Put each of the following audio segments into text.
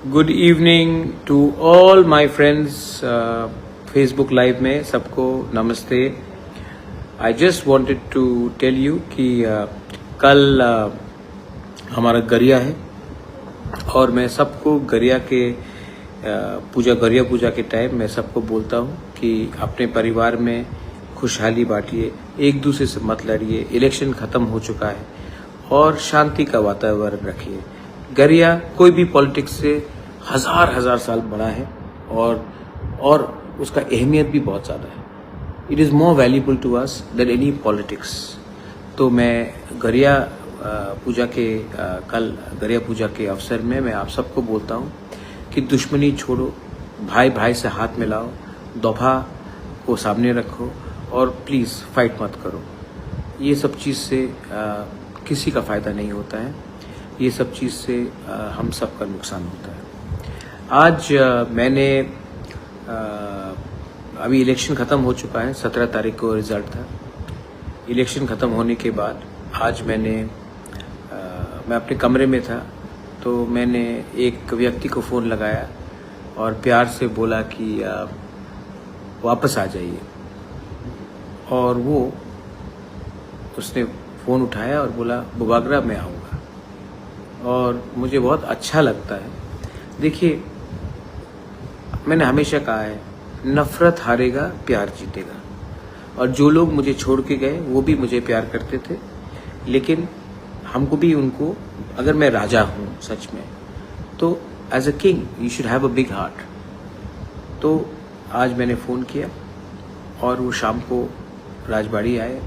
Good evening to all my friends. Facebook live में सबको नमस्ते। I just wanted to tell you कि कल हमारा गरिया है और मैं सबको गरिया पूजा के टाइम मैं सबको बोलता हूँ कि अपने परिवार में खुशहाली बांटिए, एक दूसरे से मत लड़िए। इलेक्शन खत्म हो चुका है और शांति का वातावरण रखिए। गरिया कोई भी पॉलिटिक्स से हजार साल बड़ा है और उसका अहमियत भी बहुत ज़्यादा है। It is more valuable to us than any politics. तो मैं गरिया पूजा के अवसर में मैं आप सबको बोलता हूँ कि दुश्मनी छोड़ो, भाई भाई से हाथ मिलाओ, दोफा को सामने रखो और प्लीज़ फाइट मत करो। ये सब चीज़ से किसी का फ़ायदा नहीं होता है, ये सब चीज़ से हम सब का नुकसान होता है। आज मैंने अभी इलेक्शन ख़त्म हो चुका है, 17 तारीख को रिज़ल्ट था। इलेक्शन ख़त्म होने के बाद आज मैं अपने कमरे में था तो मैंने एक व्यक्ति को फ़ोन लगाया और प्यार से बोला कि वापस आ जाइए। और उसने फ़ोन उठाया और बोला बुबागरा मैं आऊँगा, और मुझे बहुत अच्छा लगता है। देखिए, मैंने हमेशा कहा है नफ़रत हारेगा, प्यार जीतेगा। और जो लोग मुझे छोड़ के गए वो भी मुझे प्यार करते थे, लेकिन हमको भी उनको, अगर मैं राजा हूँ सच में तो as a king you should have a big heart. तो आज मैंने फ़ोन किया और वो शाम को राजबाड़ी आए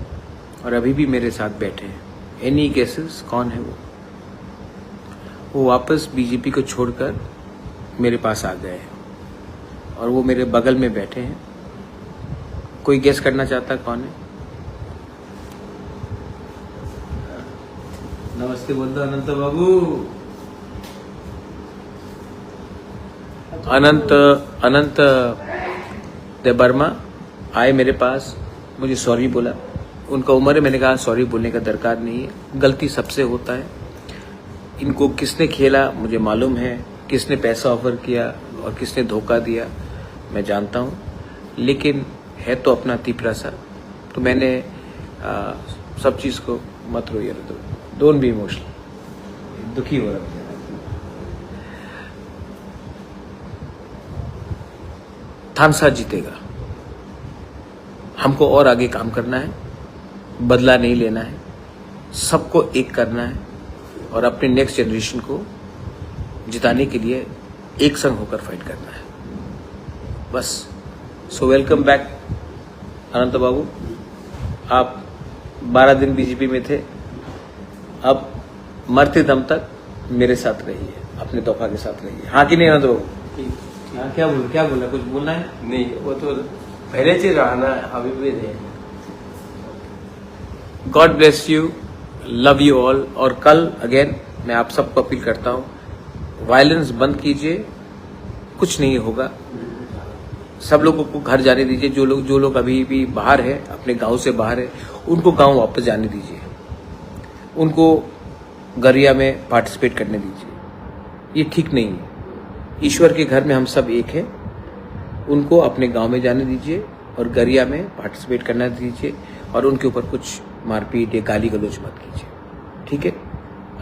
और अभी भी मेरे साथ बैठे हैं। एनी गेसेस कौन है वो वापस बीजेपी को छोड़कर मेरे पास आ गए हैं और वो मेरे बगल में बैठे हैं। कोई गेस करना चाहता कौन है? नमस्ते बोल दो अनंत बाबू। अनंत देवर्मा आए मेरे पास, मुझे सॉरी बोला। उनका उम्र है, मैंने कहा सॉरी बोलने का दरकार नहीं है, गलती सबसे होता है। इनको किसने खेला मुझे मालूम है, किसने पैसा ऑफर किया और किसने धोखा दिया मैं जानता हूँ, लेकिन है तो अपना तीपरा सा। तो मैंने सब चीज़ को मत रोइए, डोंट बी इमोशनल, दुखी हो रहा है। थानसा जीतेगा। हमको और आगे काम करना है, बदला नहीं लेना है, सबको एक करना है और अपने नेक्स्ट जनरेशन को जिताने के लिए एक संग होकर फाइट करना है, बस। सो वेलकम बैक अनंत बाबू। आप 12 दिन बीजेपी में थे, अब मरते दम तक मेरे साथ रहिए, अपने तोहफा के साथ रहिए। हाँ कि नहीं अनंत बाबू? हाँ, क्या बोलना, कुछ बोलना है? नहीं, वो तो पहले से रहना अभी भी नहीं। God bless you, love you all. और कल अगेन मैं आप सबको अपील करता हूँ, वायलेंस बंद कीजिए, कुछ नहीं होगा। सब लोगों को घर जाने दीजिए। जो लोग अभी भी बाहर है, अपने गांव से बाहर है, उनको गांव वापस जाने दीजिए, उनको गरिया में पार्टिसिपेट करने दीजिए। ये ठीक नहीं है। ईश्वर के घर में हम सब एक हैं, उनको अपने गांव में जाने दीजिए और गरिया में पार्टिसिपेट करना दीजिए और उनके ऊपर कुछ मारपीट या गाली गलौज मत कीजिए, ठीक है?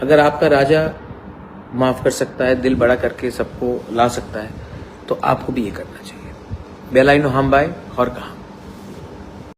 अगर आपका राजा माफ़ कर सकता है, दिल बड़ा करके सबको ला सकता है, तो आपको भी ये करना चाहिए। बेलाइनो हम बाय और कहा।